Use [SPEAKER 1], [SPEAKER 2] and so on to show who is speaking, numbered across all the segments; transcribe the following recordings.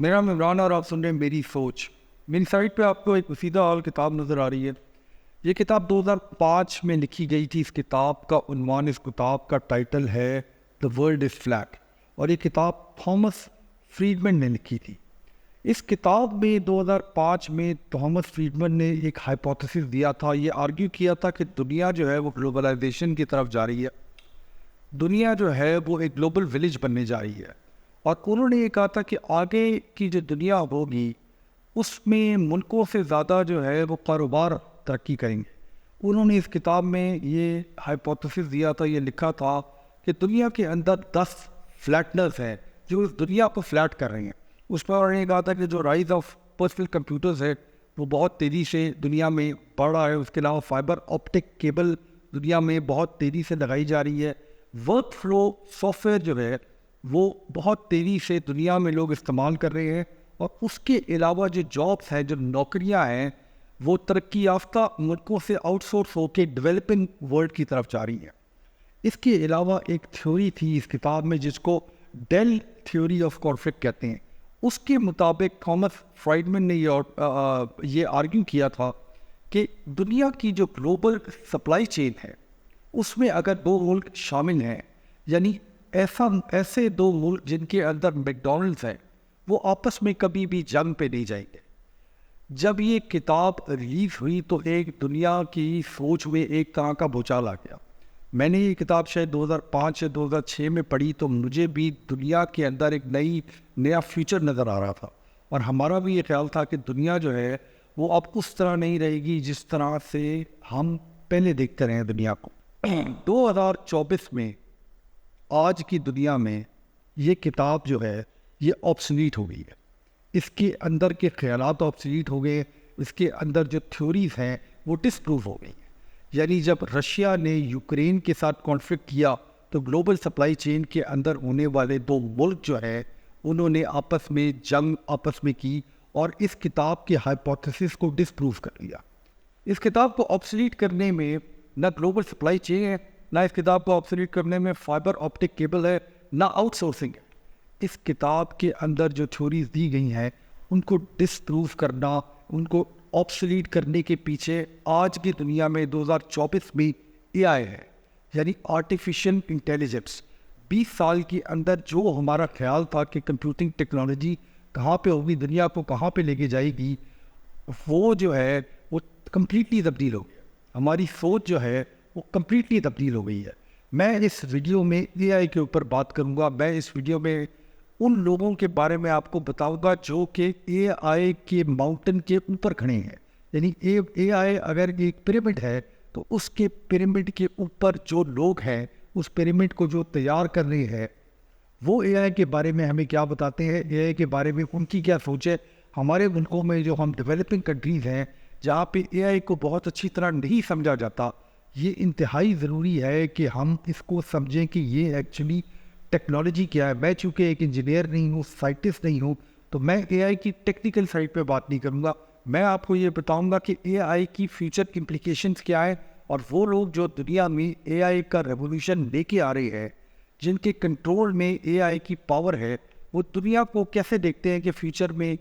[SPEAKER 1] میرا نام عمران اور آپ سن رہے ہیں میری سوچ. میری سائٹ پہ آپ کو ایک وسیدہ حال کتاب نظر آ رہی ہے. یہ کتاب 2005 میں لکھی گئی تھی. اس کتاب کا عنوان، اس کتاب کا ٹائٹل ہے دا ورلڈ از فلیٹ، اور یہ کتاب تھامس فریڈمن نے لکھی تھی. اس کتاب میں 2005 میں تھامس فریڈمن نے ایک ہائپوتھیسس دیا تھا. یہ آرگیو کیا تھا کہ دنیا جو ہے وہ گلوبلائزیشن کی طرف جا رہی ہے. دنیا جو ہے وہ ایک گلوبل ولیج بننے جا رہی ہے، اور انہوں نے یہ کہا تھا کہ آگے کی جو دنیا ہوگی اس میں ملکوں سے زیادہ جو ہے وہ کاروبار ترقی کریں گے. انہوں نے اس کتاب میں یہ ہائپوتھیسس دیا تھا، یہ لکھا تھا کہ دنیا کے اندر 10 فلیٹنرز ہیں جو اس دنیا کو فلیٹ کر رہے ہیں. اس پر انہوں نے کہا تھا کہ جو رائز آف پرسنل کمپیوٹرز ہے وہ بہت تیزی سے دنیا میں بڑھ رہا ہے. اس کے علاوہ فائبر آپٹک کیبل دنیا میں بہت تیزی سے لگائی جا رہی ہے. ورک فلو سافٹ ویئر جو ہے وہ بہت تیزی سے دنیا میں لوگ استعمال کر رہے ہیں. اور اس کے علاوہ جو جابس ہیں، جو نوکریاں ہیں، وہ ترقی یافتہ ملکوں سے آؤٹ سورس ہو کے ڈیولپنگ ورلڈ کی طرف جا رہی ہیں. اس کے علاوہ ایک تھیوری تھی اس کتاب میں جس کو ڈیل تھیوری آف کانفلکٹ کہتے ہیں. اس کے مطابق تھامس فریڈمن نے یہ آرگیو کیا تھا کہ دنیا کی جو گلوبل سپلائی چین ہے اس میں اگر 2 ملک شامل ہیں، یعنی ایسے 2 ملک جن کے اندر میکڈونلڈز ہیں، وہ آپس میں کبھی بھی جنگ پہ نہیں جائیں گے. جب یہ کتاب ریلیز ہوئی تو ایک دنیا کی سوچ میں ایک طرح کا بھوچال آ گیا. میں نے یہ کتاب شاید 2005 یا 2006 میں پڑھی تو مجھے بھی دنیا کے اندر ایک نیا فیوچر نظر آ رہا تھا، اور ہمارا بھی یہ خیال تھا کہ دنیا جو ہے وہ اب اس طرح نہیں رہے گی جس طرح سے ہم پہلے دیکھتے رہے ہیں دنیا کو. 2024 میں آج کی دنیا میں یہ کتاب جو ہے یہ آبسلیٹ ہو گئی ہے. اس کے اندر کے خیالات آبسلیٹ ہو گئے. اس کے اندر جو تھیوریز ہیں وہ ڈس پروو ہو گئی ہیں. یعنی جب رشیا نے یوکرین کے ساتھ کانفلکٹ کیا تو گلوبل سپلائی چین کے اندر ہونے والے 2 ملک جو ہے انہوں نے آپس میں جنگ میں کی، اور اس کتاب کے ہائپوتھیسس کو ڈس پروو کر لیا. اس کتاب کو آبسلیٹ کرنے میں نہ گلوبل سپلائی چین ہے، نہ اس کتاب کو آبسلیٹ کرنے میں فائبر آپٹک کیبل ہے، نہ آؤٹ سورسنگ ہے. اس کتاب کے اندر جو تھیوریز دی گئی ہیں ان کو ڈس پروو کرنا، ان کو آبسلیٹ کرنے کے پیچھے آج کی دنیا میں 2024 میں AI ہے، یعنی آرٹیفیشل انٹیلیجنس. 20 سال کے اندر جو ہمارا خیال تھا کہ کمپیوٹنگ ٹیکنالوجی کہاں پہ ہوگی، دنیا کو کہاں پہ لے کے جائے گی، وہ جو ہے وہ کمپلیٹلی تبدیل ہو گیا. ہماری سوچ جو ہے وہ کمپلیٹلی تبدیل ہو گئی ہے. میں اس ویڈیو میں AI کے اوپر بات کروں گا. میں اس ویڈیو میں ان لوگوں کے بارے میں آپ کو بتاؤں گا جو کہ AI کے ماؤنٹن کے اوپر کھڑے ہیں. یعنی AI اگر ایک پیرامڈ ہے تو اس کے پیرامڈ کے اوپر جو لوگ ہیں، اس پیرامڈ کو جو تیار کر رہے ہیں، وہ AI کے بارے میں ہمیں کیا بتاتے ہیں، AI کے بارے میں ان کی کیا سوچ ہے. ہمارے ملکوں میں جو ہم ڈیولپنگ کنٹریز ہیں جہاں پہ AI کو بہت اچھی طرح نہیں سمجھا جاتا، یہ انتہائی ضروری ہے کہ ہم اس کو سمجھیں کہ یہ ایکچولی ٹیکنالوجی کیا ہے. میں چونکہ ایک انجینئر نہیں ہوں، سائنٹسٹ نہیں ہوں، تو میں AI کی ٹیکنیکل سائڈ پہ بات نہیں کروں گا. میں آپ کو یہ بتاؤں گا کہ AI کی فیوچر امپلیکیشنز کیا ہے، اور وہ لوگ جو دنیا میں AI کا ریولیوشن لے کے آ رہے ہیں، جن کے کنٹرول میں AI کی پاور ہے، وہ دنیا کو کیسے دیکھتے ہیں کہ فیوچر میں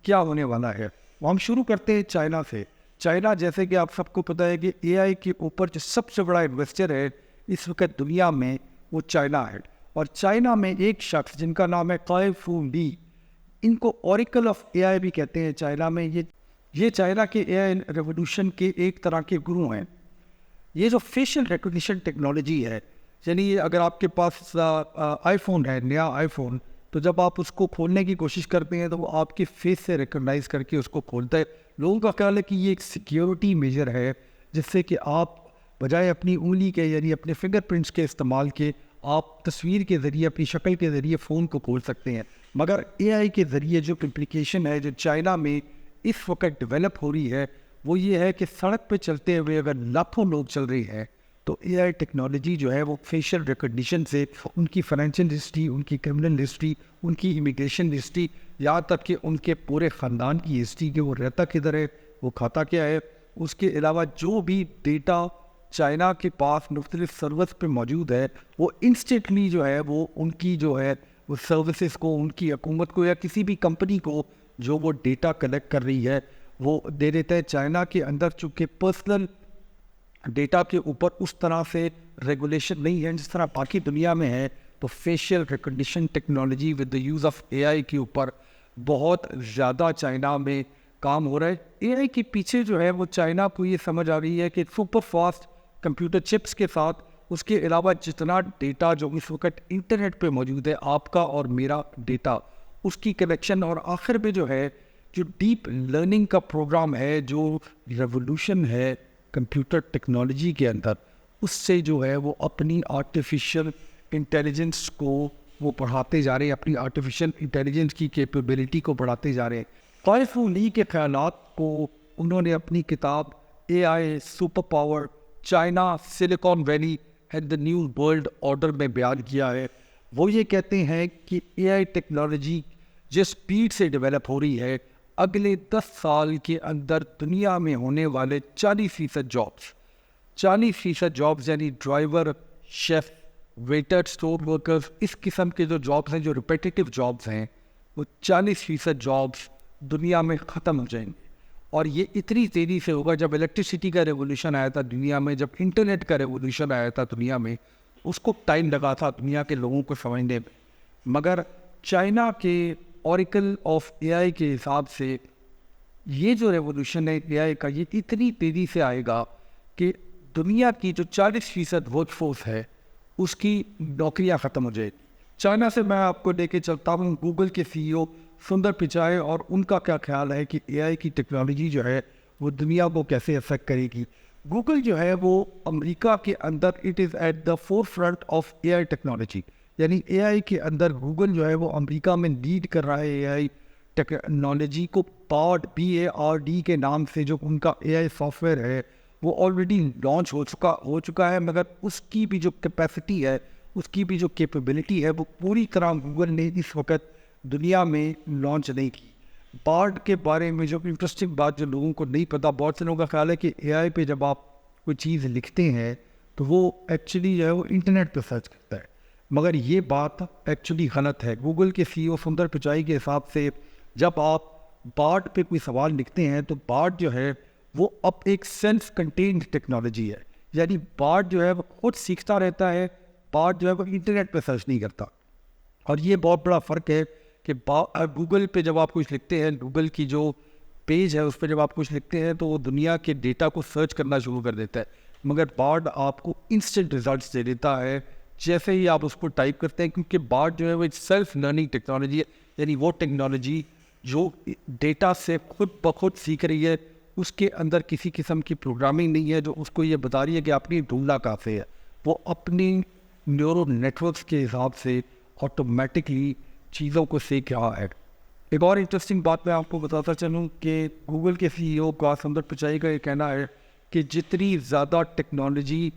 [SPEAKER 1] کیا ہونے والا ہے. ہم شروع کرتے ہیں چائنا سے. چائنا، جیسے کہ آپ سب کو پتہ ہے کہ AI کے اوپر جو سب سے بڑا انویسٹر ہے اس وقت دنیا میں وہ چائنا ہے. اور چائنا میں ایک شخص جن کا نام ہے قائی فو لی، ان کو اوریکل آف AI بھی کہتے ہیں چائنا میں. یہ چائنا کے AI ریولیوشن کے ایک طرح کے گرو ہیں. یہ جو فیشل ریکگنیشن ٹیکنالوجی ہے، یعنی اگر آپ کے پاس آئی فون ہے، نیا آئی فون، تو جب آپ اس کو کھولنے کی کوشش کرتے ہیں تو وہ آپ کے فیس سے ریکگنائز کر کے اس کو کھولتا ہے. لوگوں کا خیال ہے کہ یہ ایک سیکیورٹی میجر ہے جس سے کہ آپ بجائے اپنی انگلی کے، یعنی اپنے فنگر پرنٹس کے استعمال کے، آپ تصویر کے ذریعے، اپنی شکل کے ذریعے فون کو کھول سکتے ہیں. مگر AI کے ذریعے جو امپلیکیشن ہے جو چائنا میں اس وقت ڈیولپ ہو رہی ہے وہ یہ ہے کہ سڑک پہ چلتے ہوئے اگر لاکھوں لوگ چل رہے ہیں تو AI ٹیکنالوجی جو ہے وہ فیشل ریکگنیشن سے ان کی فائنینشیل ہسٹری، ان کی کرمنل ہسٹری، ان کی امیگریشن ہسٹری، یہاں تک کہ ان کے پورے خاندان کی ہسٹری کہ وہ رہتا کدھر ہے، وہ کھاتا کیا ہے، اس کے علاوہ جو بھی ڈیٹا چائنا کے پاس مختلف سرورز پہ موجود ہے وہ انسٹنٹلی جو ہے وہ ان کی جو ہے وہ سروسز کو ان کی حکومت کو یا کسی بھی کمپنی کو جو وہ ڈیٹا کلیکٹ کر رہی ہے وہ دے دیتا ہے. چائنا کے اندر چونکہ پرسنل ڈیٹا کے اوپر اس طرح سے ریگولیشن نہیں ہے جس طرح باقی دنیا میں ہے, تو facial recognition technology with the use of A I کے اوپر بہت زیادہ چائنا میں کام ہو رہا ہے. اے آئی کے پیچھے جو ہے وہ چائنا کو یہ سمجھ آ رہی ہے کہ سپر فاسٹ کمپیوٹر چپس کے ساتھ اس کے علاوہ جتنا ڈیٹا جو اس وقت انٹرنیٹ پہ موجود ہے, آپ کا اور میرا ڈیٹا, اس کی کنیکشن, اور آخر میں جو ہے جو ڈیپ لرننگ کا پروگرام ہے, جو ریولوشن ہے کمپیوٹر ٹیکنالوجی کے اندر, اس سے جو ہے وہ اپنی آرٹیفیشل انٹیلیجنس کو وہ بڑھاتے جا رہے ہیں, اپنی آرٹیفیشل انٹیلیجنس کی کیپیبلٹی کو بڑھاتے جا رہے ہیں. قائفو لی کے خیالات کو انہوں نے اپنی کتاب A I superpower China Silicon Valley and the new world order میں بیان کیا ہے. وہ یہ کہتے ہیں کہ اے آئی ٹیکنالوجی جس اسپیڈ سے ڈیولپ ہو رہی ہے, اگلے 10 سال کے اندر دنیا میں ہونے والے 40% جابس یعنی driver, chef, waiter, store workers, اس قسم کے جو جابس ہیں جو ریپیٹیو جابس ہیں, وہ 40% جابس دنیا میں ختم ہو جائیں گے. اور یہ اتنی تیزی سے ہوگا. جب الیکٹریسٹی کا ریولوشن آیا تھا دنیا میں, جب انٹرنیٹ کا ریولوشن آیا تھا دنیا میں, اس کو ٹائم لگا تھا دنیا کے لوگوں کو سمجھنے میں, مگر چائنا کے اوریکل آف اے آئی کے حساب سے یہ جو ریولوشن ہے اے آئی کا, یہ اتنی تیزی سے آئے گا کہ دنیا کی جو 40% ورک فورس ہے اس کی نوکریاں ختم ہو جائے گی. چائنا سے میں آپ کو لے کے چلتا ہوں گوگل کے سی ای او سندر پچائی, اور ان کا کیا خیال ہے کہ اے آئی کی ٹیکنالوجی جو ہے وہ دنیا کو کیسے افیکٹ کرے گی. گوگل جو ہے وہ امریکہ کے اندر it is at the forefront of A I technology, یعنی اے آئی کے اندر گوگل جو ہے وہ امریکہ میں لیڈ کر رہا ہے اے آئی ٹیکنالوجی کو. BARD کے نام سے جو ان کا اے آئی سافٹ ویئر ہے وہ آلریڈی لانچ ہو چکا ہے, مگر اس کی بھی جو کیپیسٹی ہے, اس کی بھی جو کیپیبلٹی ہے, وہ پوری طرح گوگل نے اس وقت دنیا میں لانچ نہیں کی. بارڈ کے بارے میں جو انٹرسٹنگ بات جو لوگوں کو نہیں پتہ, بہت سے لوگوں کا خیال ہے کہ اے آئی پہ جب آپ کوئی چیز لکھتے ہیں تو وہ ایکچولی جو ہے وہ انٹرنیٹ پہ سرچ کرتا ہے, مگر یہ بات ایکچولی غلط ہے. گوگل کے سی ای او سندر پچائی کے حساب سے جب آپ بارڈ پہ کوئی سوال لکھتے ہیں تو بارڈ جو ہے وہ اب ایک سیلف کنٹینڈ ٹیکنالوجی ہے, یعنی بارڈ جو ہے وہ خود سیکھتا رہتا ہے, بارڈ جو ہے وہ انٹرنیٹ پہ سرچ نہیں کرتا. اور یہ بہت بڑا فرق ہے کہ گوگل پہ جب آپ کچھ لکھتے ہیں, گوگل کی جو پیج ہے اس پہ جب آپ کچھ لکھتے ہیں تو وہ دنیا کے ڈیٹا کو سرچ کرنا شروع کر دیتا ہے, مگر بارڈ آپ کو انسٹنٹ ریزلٹس دے دیتا ہے جیسے ہی آپ اس کو ٹائپ کرتے ہیں, کیونکہ بارڈ جو ہے وہ ایک سیلف لرننگ ٹیکنالوجی ہے, یعنی وہ ٹیکنالوجی جو ڈیٹا سے خود بخود سیکھ رہی ہے, اس کے اندر کسی قسم کی پروگرامنگ نہیں ہے جو اس کو یہ بتا رہی ہے کہ اپنی ڈھونڈنا کہاں سے ہے, وہ اپنی نیورو نیٹورکس کے حساب سے آٹومیٹکلی چیزوں کو سیکھ رہا ہے. ایک اور انٹرسٹنگ بات میں آپ کو بتاتا چلوں کہ گوگل کے سی ای او کا سندر پچائی کا یہ کہنا ہے کہ جتنی زیادہ ٹیکنالوجی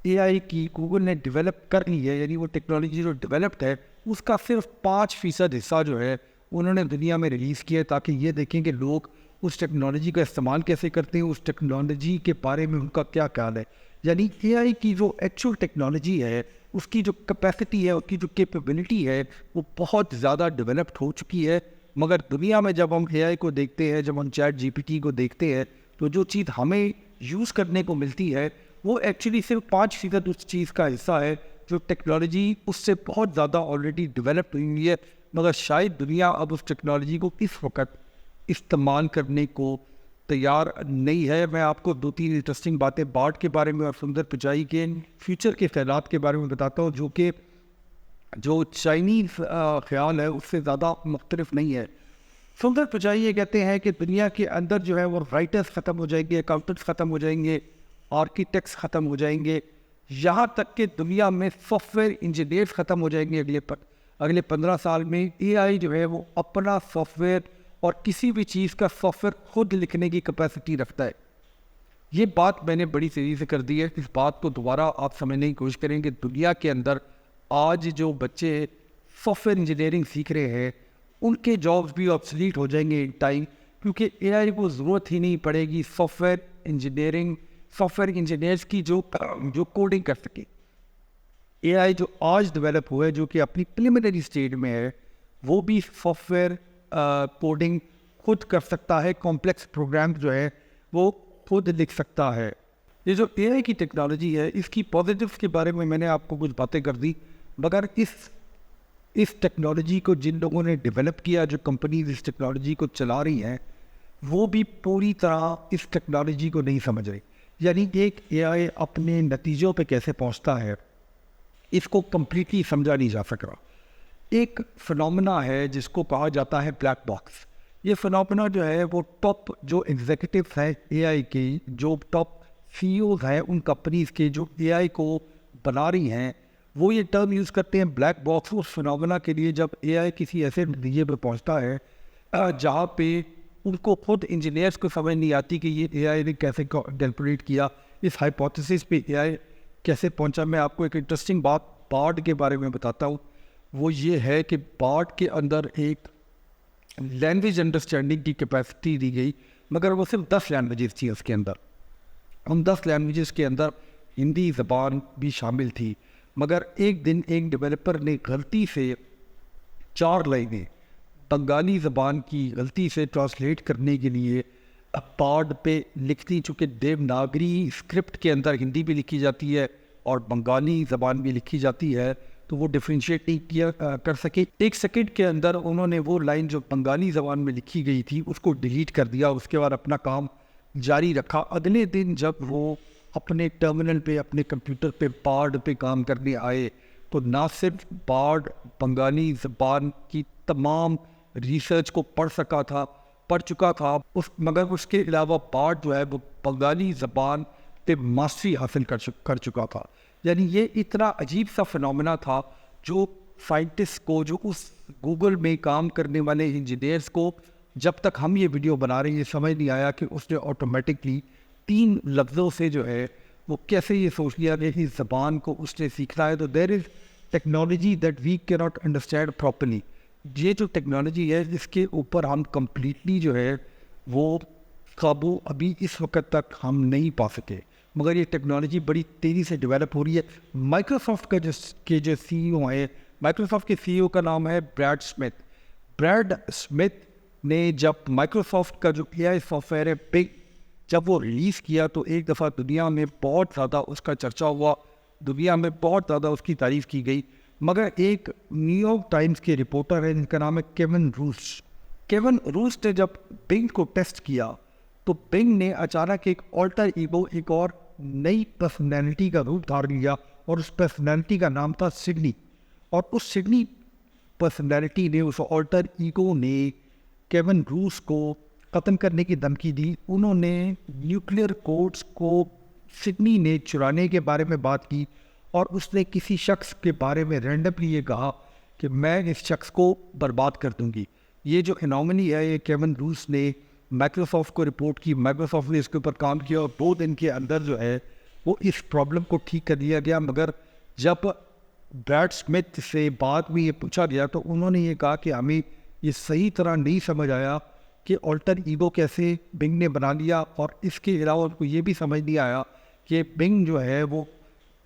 [SPEAKER 1] اے آئی کی گوگل نے ڈیولپ کر لی ہے, یعنی وہ ٹیکنالوجی جو ڈیولپڈ ہے اس کا صرف 5% حصہ جو ہے انہوں نے دنیا میں ریلیز کیا ہے, تاکہ یہ دیکھیں کہ لوگ اس ٹیکنالوجی کا استعمال کیسے کرتے ہیں, اس ٹیکنالوجی کے بارے میں ان کا کیا خیال ہے. یعنی اے آئی کی جو ایکچوئل ٹیکنالوجی ہے, اس کی جو کیپیسٹی ہے, اس کی جو کیپیبلٹی ہے, وہ بہت زیادہ ڈیولپڈ ہو چکی ہے, مگر دنیا میں جب ہم اے آئی کو دیکھتے ہیں, جب ہم چیٹ جی پی ٹی کو دیکھتے ہیں, تو جو چیز ہمیں یوز کرنے کو ملتی ہے وہ ایکچولی صرف 5% اس چیز کا حصہ ہے جو ٹیکنالوجی اس سے بہت زیادہ آلریڈی ڈیولپڈ ہوئی ہے, مگر شاید دنیا اب اس ٹیکنالوجی کو اس وقت استعمال کرنے کو تیار نہیں ہے. میں آپ کو 2-3 انٹرسٹنگ باتیں بارڈ کے بارے میں اور سندر پچائی کے فیوچر کے خیالات کے بارے میں بتاتا ہوں, جو کہ جو چائنیز خیال ہے اس سے زیادہ مختلف نہیں ہے. سندر پچائی یہ کہتے ہیں کہ دنیا کے اندر جو ہے وہ رائٹرز ختم ہو جائیں گے, اکاؤنٹنٹس ختم ہو جائیں گے, آرکیٹیکٹس ختم ہو جائیں گے, یہاں تک کہ دنیا میں سافٹ ویئر انجینئرز ختم ہو جائیں گے. اگلے 15 سال میں اے آئی جو ہے وہ اپنا سافٹ ویئر اور کسی بھی چیز کا سافٹ ویئر خود لکھنے کی کیپیسٹی رکھتا ہے. یہ بات میں نے بڑی تیزی سے کر دی ہے. اس بات کو دوبارہ آپ سمجھنے کی کوشش کریں کہ دنیا کے اندر آج جو بچے سافٹ ویئر انجینئرنگ سیکھ رہے ہیں ان کے جابس بھی آبسلیٹ ہو جائیں گے ان ٹائم, کیونکہ اے آئی کو ضرورت ہی نہیں پڑے گی سافٹ ویئر انجینئرز کی جو کوڈنگ کر سکے. اے آئی جو آج ڈیولپ ہوا ہے جو کہ اپنی پریلیمنری اسٹیج میں ہے، وہ بھی سافٹ ویئر کوڈنگ خود کر سکتا ہے، کمپلیکس پروگرام جو ہے وہ خود لکھ سکتا ہے۔ یہ جو اے آئی کی ٹیکنالوجی ہے اس کی پازیٹیوز کے بارے میں نے آپ کو کچھ باتیں کر دی، مگر اس ٹیکنالوجی کو جن لوگوں نے ڈیولپ کیا، جو کمپنیز اس ٹیکنالوجی کو چلا رہی ہیں، وہ بھی پوری طرح اس ٹیکنالوجی کو نہیں سمجھ رہی۔ یعنی ایک اے آئی اپنے نتیجوں پہ کیسے پہنچتا ہے اس کو کمپلیٹلی سمجھا نہیں جا سک رہا۔ ایک فنومنا ہے جس کو کہا جاتا ہے بلیک باکس۔ یہ فنومنا جو ہے وہ ٹاپ جو ایگزیکٹوز ہیں اے آئی کے، جو ٹاپ سی اوز ہیں ان کمپنیز کے جو اے آئی کو بنا رہی ہیں، وہ یہ ٹرم یوز کرتے ہیں بلیک باکس اس فنومنا کے لیے جب اے آئی کسی ایسے نتیجے پہ پہنچتا ہے جہاں پہ ان کو خود انجینئرس کو سمجھ نہیں آتی کہ یہ اے آئی نے کیسے کیلکولیٹ کیا، اس ہائپوتھیسس پہ اے آئی کیسے پہنچا۔ میں آپ کو ایک انٹرسٹنگ بات بارڈ کے بارے میں بتاتا ہوں، وہ یہ ہے کہ بارڈ کے اندر ایک لینگویج انڈرسٹینڈنگ کی کیپیسٹی دی گئی، مگر وہ صرف 10 لینگویجز تھی اس کے اندر۔ ان 10 لینگویجز کے اندر ہندی زبان بھی شامل تھی، مگر ایک دن ایک ڈیولپر نے غلطی سے 4 لائنیں بنگالی زبان کی غلطی سے ٹرانسلیٹ کرنے کے لیے پارڈ پہ لکھ دی، چونکہ دیوناگری اسکرپٹ کے اندر ہندی بھی لکھی جاتی ہے اور بنگالی زبان بھی لکھی جاتی ہے، تو وہ ڈفرینشیٹ نہیں کیا کر سکے۔ 1 سیکنڈ کے اندر انہوں نے وہ لائن جو بنگالی زبان میں لکھی گئی تھی اس کو ڈیلیٹ کر دیا، اس کے بعد اپنا کام جاری رکھا۔ اگلے دن جب وہ اپنے ٹرمینل پہ اپنے کمپیوٹر پہ بارڈ پہ کام کرنے آئے تو نہ صرف بارڈ بنگالی زبان کی تمام ریسرچ کو پڑھ چکا تھا مگر اس کے علاوہ بارڈ جو ہے وہ بنگالی زبان پہ ماسٹری حاصل کر چکا تھا۔ یعنی یہ اتنا عجیب سا فنومنا تھا جو سائنٹسٹ کو، جو اس گوگل میں کام کرنے والے انجینئرس کو جب تک ہم یہ ویڈیو بنا رہے ہیں یہ سمجھ نہیں آیا کہ اس نے آٹومیٹکلی 3 لفظوں سے جو ہے وہ کیسے یہ سوچ لیا کہ اس زبان کو اس نے سیکھنا ہے۔ تو دیر از ٹیکنالوجی دیٹ وی کی ناٹ انڈرسٹینڈ پراپرلی۔ یہ جو ٹیکنالوجی ہے اس کے اوپر ہم کمپلیٹلی جو ہے وہ قابو ابھی اس وقت تک ہم نہیں پا سکے، مگر یہ ٹیکنالوجی بڑی تیزی سے ڈیولپ ہو رہی ہے۔ مائکروسافٹ کا جو سی ای او ہے، مائکروسافٹ کے سی ای او کا نام ہے بریڈ اسمتھ۔ بریڈ اسمتھ نے جب مائکروسافٹ کا جو اے آئی سافٹ ویئر ہے بگ جب وہ ریلیز کیا تو ایک دفعہ دنیا میں بہت زیادہ اس کا چرچا ہوا، دنیا میں بہت زیادہ اس کی تعریف کی گئی، مگر ایک نیو یارک ٹائمز کے رپورٹر ہے جن کا نام ہے کیون روس نے جب بنگ کو ٹیسٹ کیا تو بنگ نے اچانک ایک آلٹر ایگو، ایک اور نئی پرسنالٹی کا روپ دھار لیا اور اس پرسنالٹی کا نام تھا سڈنی، اور اس سڈنی پرسنالٹی نے، اس آلٹر ایگو نے کیون روس کو ختم کرنے کی دھمکی دی۔ انہوں نے نیوکلیئر کوڈز کو سڈنی نے چرانے کے بارے میں بات کی اور اس نے کسی شخص کے بارے میں رینڈملی یہ کہا کہ میں اس شخص کو برباد کر دوں گی۔ یہ جو انوملی ہے یہ کیون روس نے مائکروسافٹ کو رپورٹ کی، مائکروسافٹ نے اس کے اوپر کام کیا اور 2 دن کے اندر جو ہے وہ اس پرابلم کو ٹھیک کر دیا گیا۔ مگر جب بریڈ اسمتھ سے بعد میں یہ پوچھا گیا تو انہوں نے یہ کہا کہ ہمیں یہ صحیح طرح نہیں سمجھ آیا کہ آلٹر ایگو کیسے بنگ نے بنا لیا، اور اس کے علاوہ ان کو یہ بھی سمجھ نہیں آیا کہ بنگ جو ہے وہ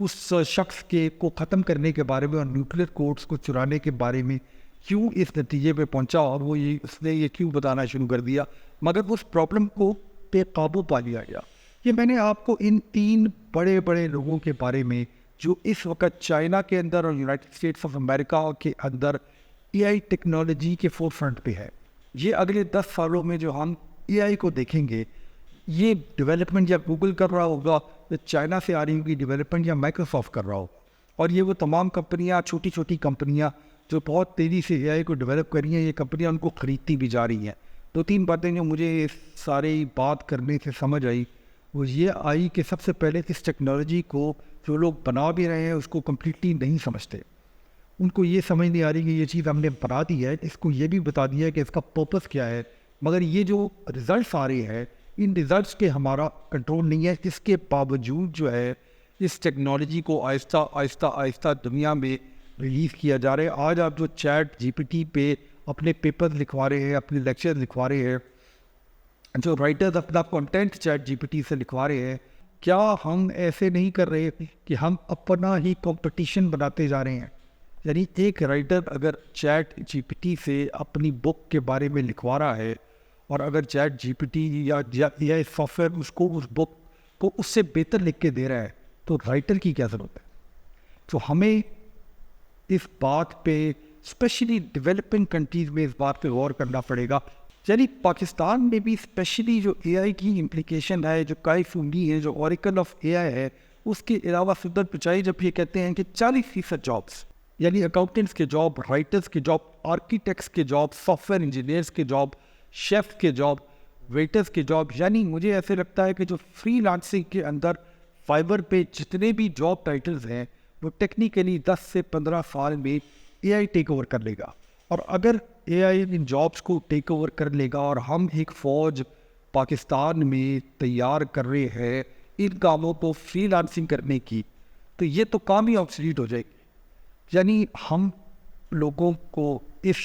[SPEAKER 1] اس شخص کو ختم کرنے کے بارے میں اور نیوکلیئر کوڈز کو چرانے کے بارے میں کیوں اس نتیجے پہ پہنچا، اور وہ اس نے یہ کیوں بتانا شروع کر دیا، مگر اس پرابلم کو پہ قابو پا لیا گیا۔ یہ میں نے آپ کو ان 3 بڑے بڑے لوگوں کے بارے میں جو اس وقت چائنا کے اندر اور یونائٹڈ اسٹیٹس آف امریکہ کے اندر اے آئی ٹیکنالوجی کے فور فرنٹ پہ ہے، یہ اگلے 10 سالوں میں جو ہم اے آئی کو دیکھیں گے، یہ ڈیولپمنٹ یا گوگل کر رہا ہوگا، یا چائنا سے آ رہی ہوگی ڈیولپمنٹ، یا مائکروسافٹ کر رہا ہوگا، اور یہ وہ تمام کمپنیاں، چھوٹی چھوٹی کمپنیاں جو بہت تیزی سے اے آئی کو ڈیولپ کر رہی ہیں، یہ کمپنیاں ان کو خریدتی بھی جا رہی ہیں۔ 2-3 باتیں جو مجھے اس ساری بات کرنے سے سمجھ آئی وہ یہ آئی کہ سب سے پہلے اس ٹیکنالوجی کو جو لوگ بنا بھی رہے ہیں اس کو کمپلیٹلی نہیں سمجھتے، ان کو یہ سمجھ نہیں آ رہی کہ یہ چیز ہم نے بنا دی ہے، اس کو یہ بھی بتا دیا ہے کہ اس کا پرپس کیا ہے، مگر یہ جو رزلٹس آ رہے ہیں ان رزلٹس کے ہمارا کنٹرول نہیں ہے۔ اس کے باوجود جو ہے اس ٹیکنالوجی کو آہستہ آہستہ دنیا میں ریلیز کیا جا رہا ہے۔ آج آپ جو چیٹ جی پی ٹی پہ اپنے پیپر لکھوا رہے ہیں، اپنے لیکچر لکھوا رہے ہیں، جو رائٹرز اپنا content chat G P T سے لکھوا رہے ہیں، کیا ہم ایسے نہیں کر رہے کہ ہم اپنا ہی کمپٹیشن بناتے جا رہے ہیں؟ یعنی ایک رائٹر اگر چیٹ جی پی ٹی سے اپنی بک کے بارے میں لکھوا رہا ہے، اور اگر چیٹ جی پی ٹی یا سافٹ ویئر اس کو اس بک کو اس سے بہتر لکھ کے دے رہا ہے، تو رائٹر کی کیا ضرورت ہے؟ تو ہمیں اس بات پہ اسپیشلی ڈیولپنگ کنٹریز میں اس بات پہ غور کرنا پڑے گا. یعنی پاکستان میں بھی اسپیشلی جو اے آئی کی امپلیکیشن ہے، جو کائی فونڈی ہے، جو اوریکل آف اے آئی ہے، اس کے علاوہ سندر پچائی جب یہ کہتے ہیں کہ 40% جابس، یعنی اکاؤنٹنٹس کے جاب، رائٹرس کے جاب، آرکیٹیکٹس کے جاب، سافٹ ویئر انجینئرس کے جاب، شیف کے جاب، ویٹرس کے جاب، یعنی مجھے ایسے لگتا ہے کہ جو فری لانسنگ کے اندر فائبر پہ جتنے بھی جاب ٹائٹلز ہیں وہ ٹیکنیکلی 10 سے 15 سال میں اے آئی ٹیک اوور کر لے گا. اور اگر اے آئی ان جابس کو ٹیک اوور کر لے گا اور ہم ایک فوج پاکستان میں تیار کر رہے ہیں ان کاموں کو فری لانسنگ کرنے کی، تو یہ تو کام ہی آبسلیٹ ہو جائے گی. یعنی ہم لوگوں کو اس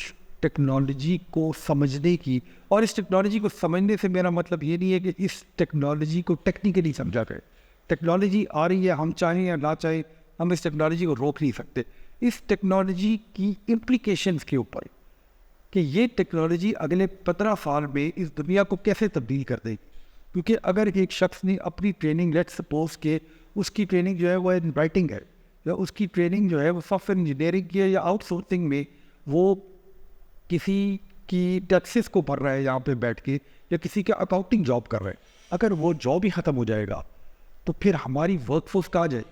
[SPEAKER 1] ٹیکنالوجی کو سمجھنے کی، اور اس ٹیکنالوجی کو سمجھنے سے میرا مطلب یہ نہیں ہے کہ اس ٹیکنالوجی کو ٹیکنیکلی سمجھا جائے. ٹیکنالوجی آ رہی ہے، ہم چاہیں یا نہ چاہیں ہم اس ٹیکنالوجی کو روک نہیں سکتے. اس ٹیکنالوجی کی امپلیکیشنز کے اوپر کہ یہ ٹیکنالوجی اگلے 15 سال میں اس دنیا کو کیسے تبدیل کر دے گی. کیونکہ اگر ایک شخص نے اپنی ٹریننگ، لیٹ سپوز کہ اس کی ٹریننگ جو ہے وہ رائٹنگ ہے، یا اس کی ٹریننگ جو ہے وہ سافٹ ویئر انجینئرنگ کی ہے، یا آؤٹ سورسنگ میں وہ کسی کی ٹیکسز کو بھر رہا ہے یہاں پہ بیٹھ کے، یا کسی کا اکاؤنٹنگ جاب کر رہا ہے، اگر وہ جاب ہی ختم ہو جائے گا تو پھر ہماری ورک فورس کہاں جائے؟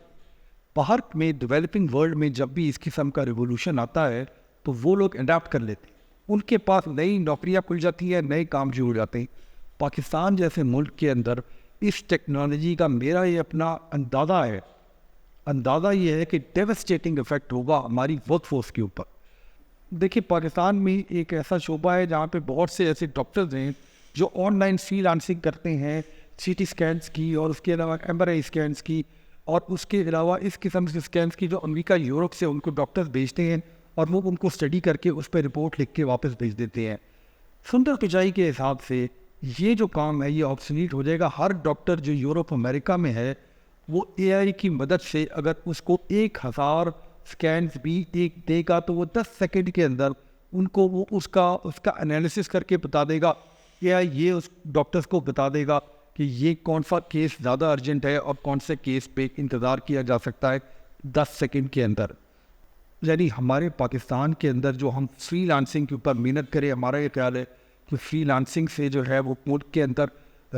[SPEAKER 1] باہر میں ڈیولپنگ ورلڈ میں جب بھی اس قسم کا ریولوشن آتا ہے تو وہ لوگ اڈاپٹ کر لیتے ہیں، ان کے پاس نئی نوکریاں کھل جاتی ہیں، نئے کام شروع ہو جاتے ہیں. پاکستان جیسے ملک کے اندر اس ٹیکنالوجی کا میرا یہ اپنا اندازہ یہ ہے کہ ڈیوسٹیٹنگ افیکٹ ہوگا ہماری ورک فورس کے اوپر. دیکھیے پاکستان میں ایک ایسا شعبہ ہے جہاں پہ بہت سے ایسے ڈاکٹرز ہیں جو آن لائن فری لانسنگ کرتے ہیں، سی ٹی اسکینس کی، اور اس کے علاوہ ایم آر آئی اسکینس کی، اور اس کے علاوہ اس قسم کے اسکینس کی جو امریکہ یورپ سے ان کو ڈاکٹرز بھیجتے ہیں، اور وہ ان کو اسٹڈی کر کے اس پہ رپورٹ لکھ کے واپس بھیج دیتے ہیں. سندر پچائی کے حساب سے یہ جو کام ہے یہ آبسلیٹ ہو جائے گا. ہر ڈاکٹر جو یورپ امریکہ میں ہے وہ اے آئی کی مدد سے اگر اس کو 1000 اسکینس بھی دے گا تو وہ 10 سیکنڈ کے اندر ان کو وہ اس کا انالیسس کر کے بتا دے گا. اے آئی یہ اس ڈاکٹرز کو بتا دے گا کہ یہ کون سا کیس زیادہ ارجنٹ ہے اور کون سے کیس پہ انتظار کیا جا سکتا ہے 10 سیکنڈ کے اندر. یعنی ہمارے پاکستان کے اندر جو ہم فری لانسنگ کے اوپر محنت کریں، ہمارا یہ خیال ہے کہ فری لانسنگ سے جو ہے وہ ملک کے اندر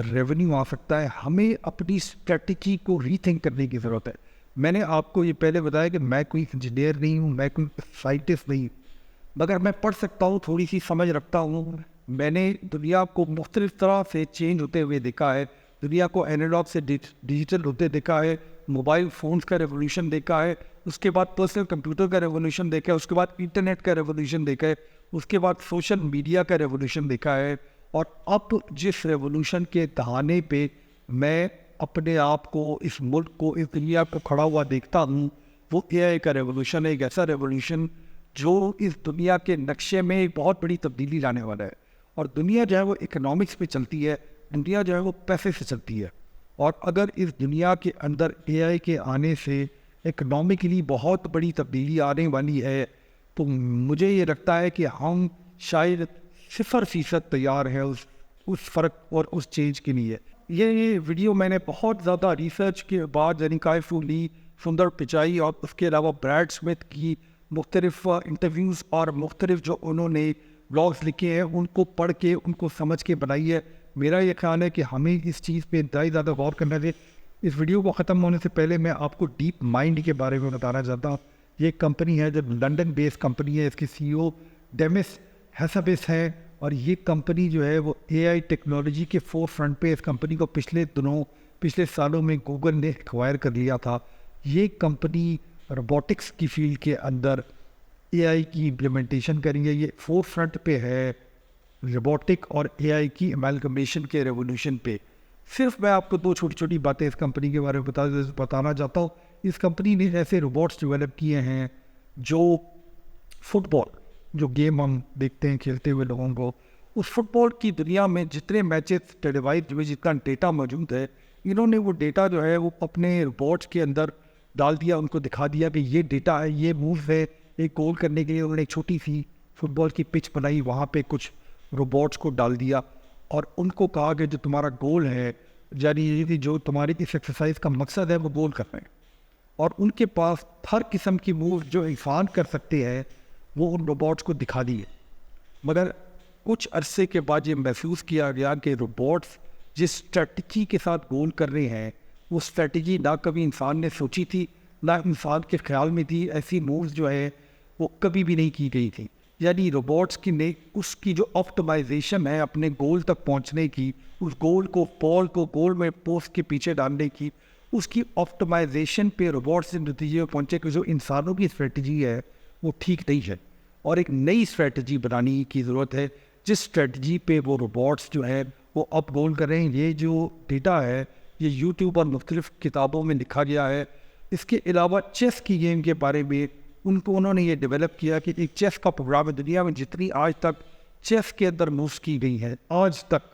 [SPEAKER 1] ریونیو آ سکتا ہے. ہمیں اپنی اسٹریٹجی کو ری تھنک کرنے کی ضرورت ہے. میں نے آپ کو یہ پہلے بتایا کہ میں کوئی انجینئر نہیں ہوں، میں کوئی سائنٹسٹ نہیں ہوں، مگر میں پڑھ سکتا ہوں، تھوڑی سی سمجھ رکھتا ہوں. میں نے دنیا کو مختلف طرح سے چینج ہوتے ہوئے دیکھا ہے، دنیا کو اینالاگ سے ڈیجیٹل ہوتے دیکھا ہے، موبائل فونز کا ریولیوشن دیکھا ہے، اس کے بعد پرسنل کمپیوٹر کا ریولیوشن دیکھا ہے، اس کے بعد انٹرنیٹ کا ریولیوشن دیکھا ہے، اس کے بعد سوشل میڈیا کا ریولیوشن دیکھا ہے. اور اب جس ریولیوشن کے دہانے پہ میں اپنے آپ کو، اس ملک کو، اس دنیا کو کھڑا ہوا دیکھتا ہوں، وہ اے آئی کا ریولیوشن ہے. ایک ایسا ریولیوشن جو اس دنیا کے نقشے میں ایک بہت بڑی تبدیلی لانے والا ہے. اور دنیا جو ہے وہ اکنامکس پہ چلتی ہے، دنیا جو ہے وہ پیسے سے چلتی ہے. اور اگر اس دنیا کے اندر اے آئی کے آنے سے اکنامکلی بہت بڑی تبدیلی آنے والی ہے تو مجھے یہ لگتا ہے کہ ہم شاید 0% تیار ہیں اس فرق اور اس چینج کے لیے. یہ ویڈیو میں نے بہت زیادہ ریسرچ کے بعد، یعنی کائی فو لی، سندر پچائی اور اس کے علاوہ بریڈ اسمتھ کی مختلف انٹرویوز اور مختلف جو انہوں نے بلاگز لکھے ہیں ان کو پڑھ کے، ان کو سمجھ کے بنائی ہے. میرا یہ خیال ہے کہ ہمیں اس چیز پہ انتہائی زیادہ غور کرنا چاہیے. اس ویڈیو کو ختم ہونے سے پہلے میں آپ کو ڈیپ مائنڈ کے بارے میں بتانا چاہتا ہوں. یہ ایک کمپنی ہے جو لنڈن بیس کمپنی ہے، اس کی سی او ڈیمس ہیسابس ہے، اور یہ کمپنی جو ہے وہ اے آئی ٹیکنالوجی کے فور فرنٹ پہ. اس کمپنی کو پچھلے سالوں میں گوگل نے ایکوائر کر لیا تھا. یہ کمپنی روبوٹکس کی فیلڈ کے اندر اے آئی کی امپلیمنٹیشن کریں گے. یہ فور فرنٹ پہ ہے روبوٹک اور اے آئی کی امیلگمیشن کے ریولیوشن پہ. صرف میں آپ کو 2 چھوٹی چھوٹی باتیں اس کمپنی کے بارے میں بتانا چاہتا ہوں. اس کمپنی نے ایسے روبوٹس ڈیولپ کیے ہیں جو فٹ بال، جو گیم ہم دیکھتے ہیں کھیلتے ہوئے لوگوں کو، اس فٹ بال کی دنیا میں جتنے میچز ٹیلی وائز میں جتنا ڈیٹا موجود ہے، انہوں نے وہ ڈیٹا جو ہے وہ اپنے روبوٹس کے اندر ڈال دیا, ان کو دکھا دیا کہ یہ ڈیٹا ہے, یہ موو ہے. ایک گول کرنے کے لیے انہوں نے ایک چھوٹی سی فٹ بال کی پچ بنائی, وہاں پہ کچھ روبوٹس کو ڈال دیا اور ان کو کہا کہ جو تمہارا گول ہے, یعنی جو تمہاری اس ایکسرسائز کا مقصد ہے وہ گول کرنا ہے. اور ان کے پاس ہر قسم کی موو جو انسان کر سکتے ہیں وہ ان روبوٹس کو دکھا دیے. مگر کچھ عرصے کے بعد یہ محسوس کیا گیا کہ روبوٹس جس اسٹریٹجی کے ساتھ گول کر رہے ہیں وہ اسٹریٹجی نہ کبھی انسان نے سوچی تھی, نہ انسان کے خیال میں تھی. ایسی مووز جو ہے وہ کبھی بھی نہیں کی گئی تھی. یعنی روبوٹس کی اس کی جو آپٹمائزیشن ہے اپنے گول تک پہنچنے کی, اس گول کو بال کو گول میں پوسٹ کے پیچھے ڈالنے کی, اس کی آپٹمائزیشن پہ روبوٹس سے نتیجے میں پہنچے کہ جو انسانوں کی اسٹریٹجی ہے وہ ٹھیک نہیں ہے اور ایک نئی اسٹریٹجی بنانے کی ضرورت ہے جس اسٹریٹجی پہ وہ روبوٹس جو ہے وہ اب گول کر رہے ہیں. یہ جو ڈیٹا ہے یہ یوٹیوب اور مختلف کتابوں میں لکھا گیا ہے. اس کے علاوہ چیس کی گیم کے بارے میں انہوں نے یہ ڈیولپ کیا کہ ایک چیس کا پروگرام ہے. دنیا میں جتنی آج تک چیس کے اندر مووز کی گئی ہیں, آج تک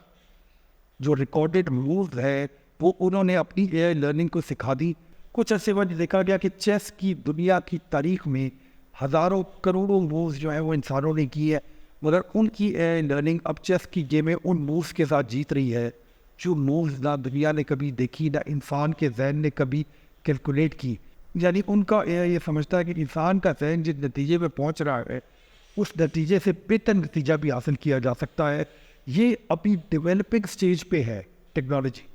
[SPEAKER 1] جو ریکارڈڈ مووز ہے وہ انہوں نے اپنی اے آئی لرننگ کو سکھا دی. کچھ عرصے بعد دیکھا گیا کہ چیس کی دنیا کی تاریخ میں ہزاروں کروڑوں مووز جو ہیں وہ انسانوں نے کی ہے, مگر ان کی اے آئی لرننگ اب چیس کی گیم میں ان مووز کے ساتھ جیت رہی ہے جو مووز نہ دنیا نے کبھی دیکھی, نہ انسان کے ذہن نے کبھی کیلکولیٹ کی. یعنی ان کا یہ سمجھتا ہے کہ انسان کا ذہن جس نتیجے پہ پہنچ رہا ہے اس نتیجے سے بہتر نتیجہ بھی حاصل کیا جا سکتا ہے. یہ ابھی ڈیولپنگ سٹیج پہ ہے ٹیکنالوجی.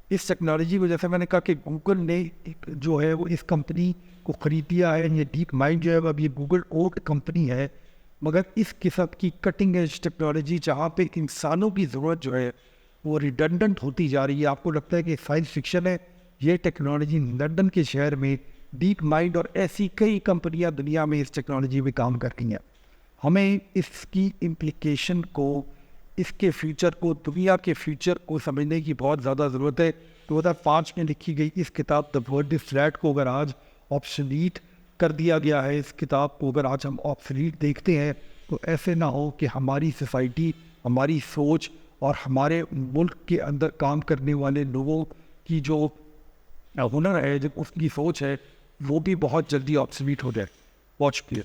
[SPEAKER 1] اس ٹیکنالوجی کو جیسے میں نے کہا کہ گوگل نے جو ہے وہ اس کمپنی کو خرید لیا ہے. یہ ڈیپ مائنڈ جو ہے اب یہ گوگل اوٹ کمپنی ہے, مگر اس قسم کی کٹنگ ایج ٹیکنالوجی جہاں پہ انسانوں کی ضرورت جو ہے وہ ریڈنڈنٹ ہوتی جا رہی ہے. آپ کو لگتا ہے کہ سائنس فکشن ہے, یہ ٹیکنالوجی لندن کے شہر میں ڈیپ مائنڈ اور ایسی کئی کمپنیاں دنیا میں اس ٹیکنالوجی میں کام کرتی ہیں. ہمیں اس کی امپلیکیشن کو, اس کے فیوچر کو, دنیا کے فیوچر کو سمجھنے کی بہت زیادہ ضرورت ہے. 2005 میں لکھی گئی اس کتاب دا ورلڈ از فلیٹ کو اگر آج آبسلیٹ کر دیا گیا ہے, اس کتاب کو اگر آج ہم آبسلیٹ دیکھتے ہیں تو ایسے نہ ہو کہ ہماری سوسائٹی, ہماری سوچ اور ہمارے ملک کے اندر کام کرنے والے لوگوں کی جو ہنر ہے, جو اس کی سوچ ہے, وہ بھی بہت جلدی آبسلیٹ ہو جائے. بہت شکریہ.